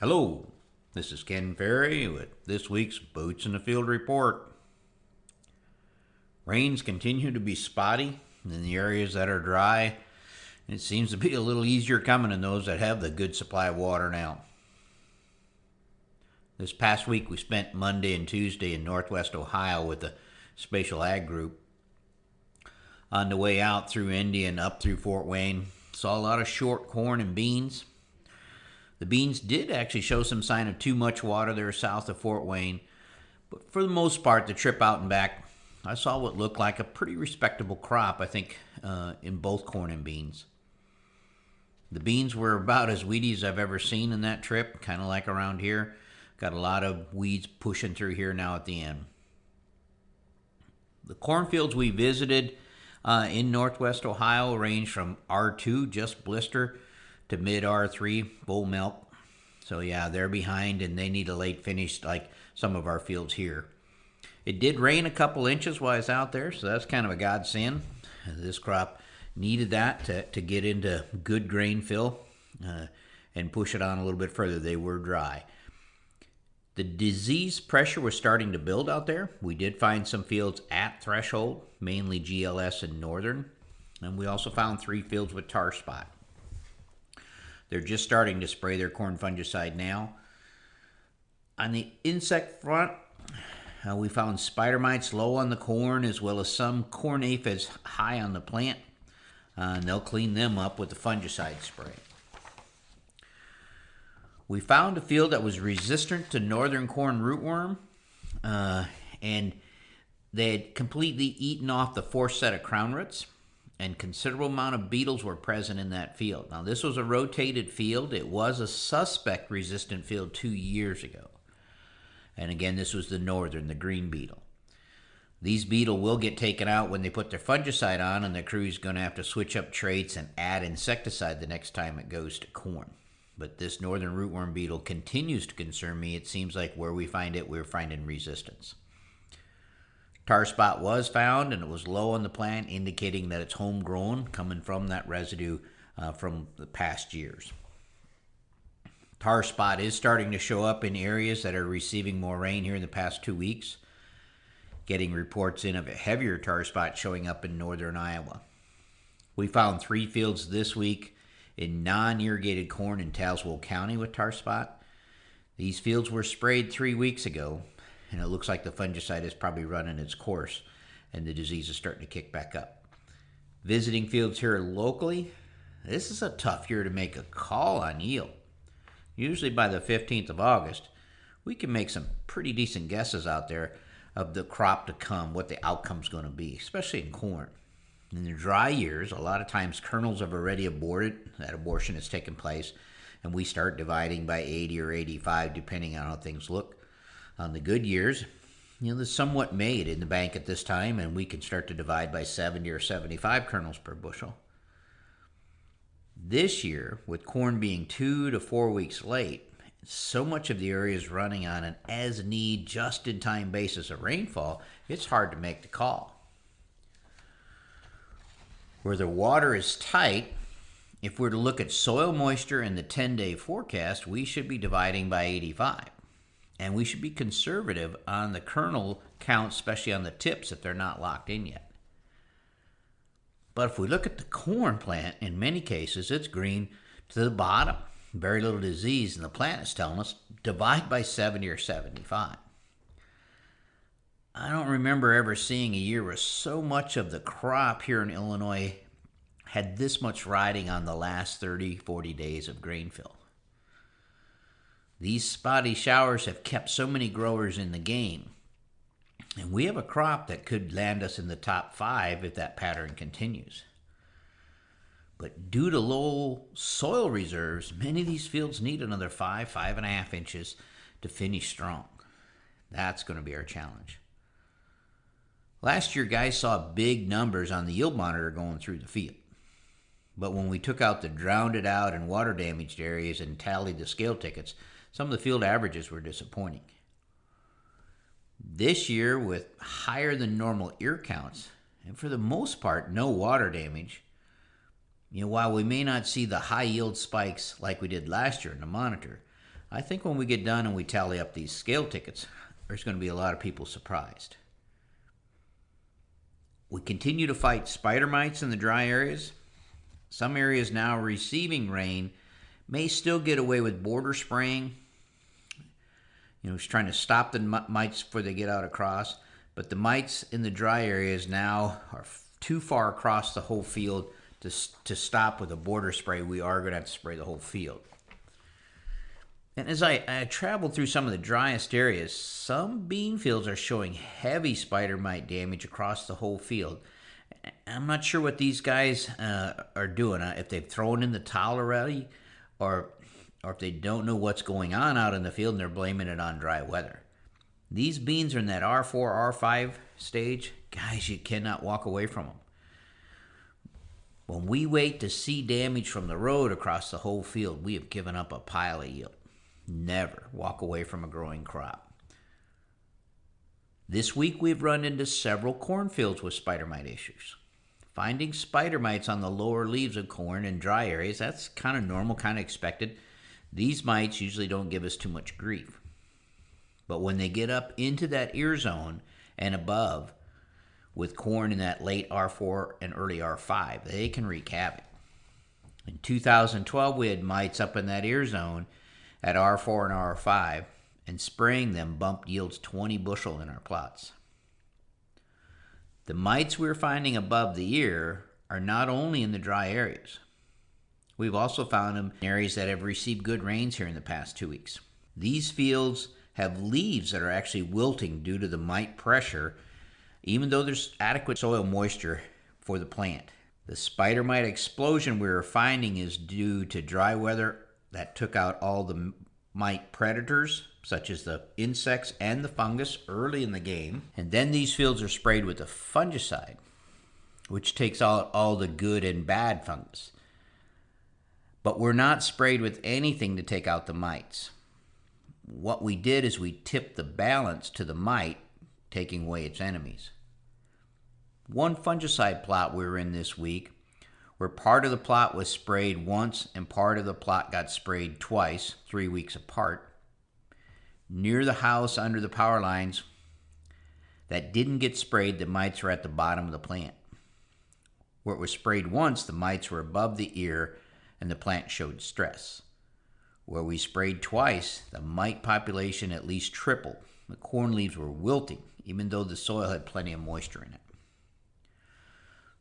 Hello, this is Ken Ferry with this week's Boots in the Field report. Rains continue to be spotty in the areas that are dry. It seems to be a little easier coming in those that have the good supply of water now. This past week we spent Monday and Tuesday in northwest Ohio with the Spatial Ag Group. On the way out through Indy and up through Fort Wayne, saw a lot of short corn and beans. The beans did actually show some sign of too much water there south of Fort Wayne, but for the most part, the trip out and back, I saw what looked like a pretty respectable crop, I think, in both corn and beans. The beans were about as weedy as I've ever seen in that trip, kind of like around here. Got a lot of weeds pushing through here now at the end. The cornfields we visited in northwest Ohio range from R2, just blister, to mid R3, full milk. So yeah, they're behind and they need a late finish like some of our fields here. It did rain a couple inches while I was out there, so that's kind of a godsend. This crop needed that to get into good grain fill and push it on a little bit further. They were dry. The disease pressure was starting to build out there. We did find some fields at threshold, mainly GLS and Northern, and we also found 3 fields with tar spot. They're just starting to spray their corn fungicide now. On the insect front, we found spider mites low on the corn as well as some corn aphids high on the plant. And they'll clean them up with the fungicide spray. We found a field that was resistant to northern corn rootworm, and they had completely eaten off the 4th set of crown roots, and considerable amount of beetles were present in that field. Now, this was a rotated field. It was a suspect-resistant field 2 years ago. And again, this was the northern, the green beetle. These beetle will get taken out when they put their fungicide on, and the crew's going to have to switch up traits and add insecticide the next time it goes to corn. But this northern rootworm beetle continues to concern me. It seems like where we find it, we're finding resistance. Tar spot was found, and it was low on the plant, indicating that it's homegrown, coming from that residue from the past years. Tar spot is starting to show up in areas that are receiving more rain here in the past 2 weeks. Getting reports in of a heavier tar spot showing up in northern Iowa. We found 3 fields this week in non-irrigated corn in Tazewell County with tar spot. These fields were sprayed 3 weeks ago, and it looks like the fungicide is probably running its course, and the disease is starting to kick back up. Visiting fields here locally, this is a tough year to make a call on yield. Usually by the 15th of August, we can make some pretty decent guesses out there of the crop to come, what the outcome's going to be, especially in corn. In the dry years, a lot of times kernels have already aborted. That abortion has taken place, and we start dividing by 80 or 85, depending on how things look. On the good years, there's somewhat made in the bank at this time, and we can start to divide by 70 or 75 kernels per bushel. This year, with corn being 2 to 4 weeks late, so much of the area is running on an as-need, just-in-time basis of rainfall, it's hard to make the call. Where the water is tight, if we're to look at soil moisture in the 10-day forecast, we should be dividing by 85. And we should be conservative on the kernel count, especially on the tips if they're not locked in yet. But if we look at the corn plant, in many cases, it's green to the bottom. Very little disease, and the plant is telling us divide by 70 or 75. I don't remember ever seeing a year where so much of the crop here in Illinois had this much riding on the last 30, 40 days of grain fill. These spotty showers have kept so many growers in the game, and we have a crop that could land us in the top 5 if that pattern continues. But due to low soil reserves, many of these fields need another 5.5 inches to finish strong. That's going to be our challenge. Last year, guys saw big numbers on the yield monitor going through the field. But when we took out the drowned out and water damaged areas and tallied the scale tickets, some of the field averages were disappointing. This year, with higher than normal ear counts, and for the most part, no water damage, while we may not see the high yield spikes like we did last year in the monitor, I think when we get done and we tally up these scale tickets, there's going to be a lot of people surprised. We continue to fight spider mites in the dry areas. Some areas now receiving rain may still get away with border spraying. It's trying to stop the mites before they get out across. But the mites in the dry areas now are too far across the whole field to stop with a border spray. We are going to have to spray the whole field. And as I traveled through some of the driest areas, some bean fields are showing heavy spider mite damage across the whole field. I'm not sure what these guys are doing, if they've thrown in the towel already, or if they don't know what's going on out in the field and they're blaming it on dry weather. These beans are in that R4, R5 stage. Guys, you cannot walk away from them. When we wait to see damage from the road across the whole field, we have given up a pile of yield. Never walk away from a growing crop. This week we've run into several cornfields with spider mite issues. Finding spider mites on the lower leaves of corn in dry areas, that's kind of normal, kind of expected. These mites usually don't give us too much grief. But when they get up into that ear zone and above, with corn in that late R4 and early R5, they can wreak havoc. In 2012, we had mites up in that ear zone at R4 and R5, and spraying them bumped yields 20 bushel in our plots. The mites we're finding above the ear are not only in the dry areas. We've also found them in areas that have received good rains here in the past 2 weeks. These fields have leaves that are actually wilting due to the mite pressure, even though there's adequate soil moisture for the plant. The spider mite explosion we are finding is due to dry weather that took out all the mite predators, such as the insects and the fungus, early in the game. And then these fields are sprayed with a fungicide, which takes out all the good and bad fungus. But we're not sprayed with anything to take out the mites. What we did is we tipped the balance to the mite, taking away its enemies. One fungicide plot we were in this week, where part of the plot was sprayed once and part of the plot got sprayed twice, 3 weeks apart. Near the house under the power lines that didn't get sprayed, the mites were at the bottom of the plant. Where it was sprayed once, the mites were above the ear and the plant showed stress. Where we sprayed twice, the mite population at least tripled. The corn leaves were wilting, even though the soil had plenty of moisture in it.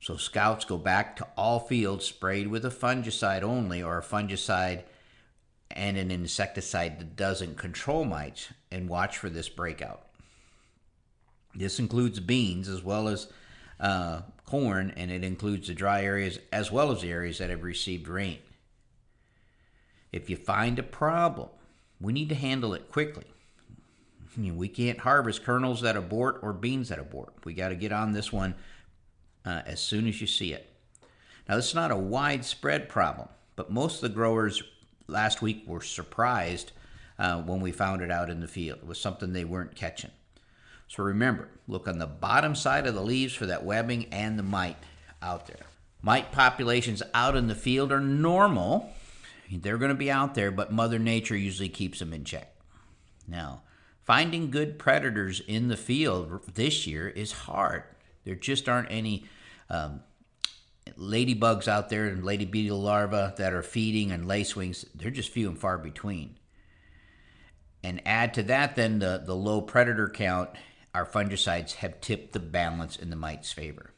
So scouts go back to all fields sprayed with a fungicide only, or a fungicide and an insecticide that doesn't control mites, and watch for this breakout. This includes beans as well as corn, and it includes the dry areas as well as the areas that have received rain. If you find a problem, we need to handle it quickly. We can't harvest kernels that abort or beans that abort. We got to get on this one as soon as you see it. Now, this is not a widespread problem, but most of the growers last week were surprised when we found it out in the field. It was something they weren't catching. So remember, look on the bottom side of the leaves for that webbing and the mite out there. Mite populations out in the field are normal. They're going to be out there, but Mother Nature usually keeps them in check. Now, finding good predators in the field this year is hard. There just aren't any ladybugs out there and lady beetle larvae that are feeding, and lacewings. They're just few and far between. And add to that then the low predator count, our fungicides have tipped the balance in the mite's favor.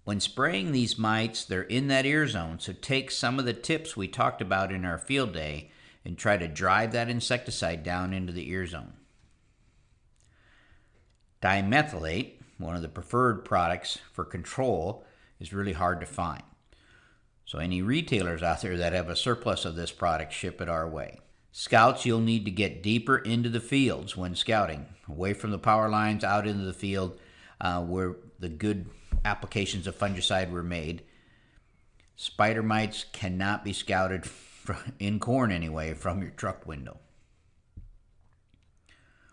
When spraying these mites, they're in that ear zone, so take some of the tips we talked about in our field day and try to drive that insecticide down into the ear zone. Dimethylate, one of the preferred products for control, is really hard to find. So any retailers out there that have a surplus of this product, ship it our way. Scouts, you'll need to get deeper into the fields when scouting, away from the power lines, out into the field where the good applications of fungicide were made. Spider mites cannot be scouted, in corn anyway, from your truck window.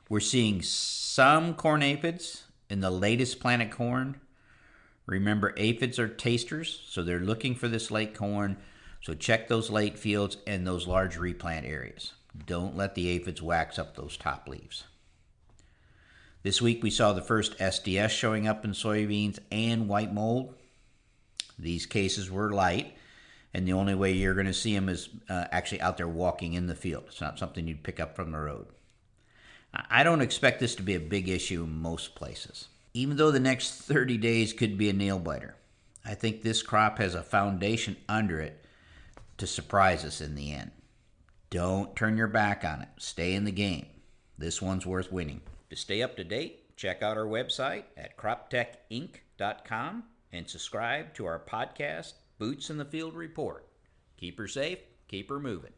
We're seeing some corn aphids in the latest planted corn. Remember, aphids are tasters, so they're looking for this late corn. So check those late fields and those large replant areas. Don't let the aphids wax up those top leaves. This week we saw the first SDS showing up in soybeans and white mold. These cases were light, and the only way you're going to see them is actually out there walking in the field. It's not something you'd pick up from the road. I don't expect this to be a big issue in most places. Even though the next 30 days could be a nail biter, I think this crop has a foundation under it to surprise us in the end. Don't turn your back on it. Stay in the game. This one's worth winning. To stay up to date, check out our website at croptechinc.com and subscribe to our podcast, Boots in the Field Report. Keep her safe, keep her moving.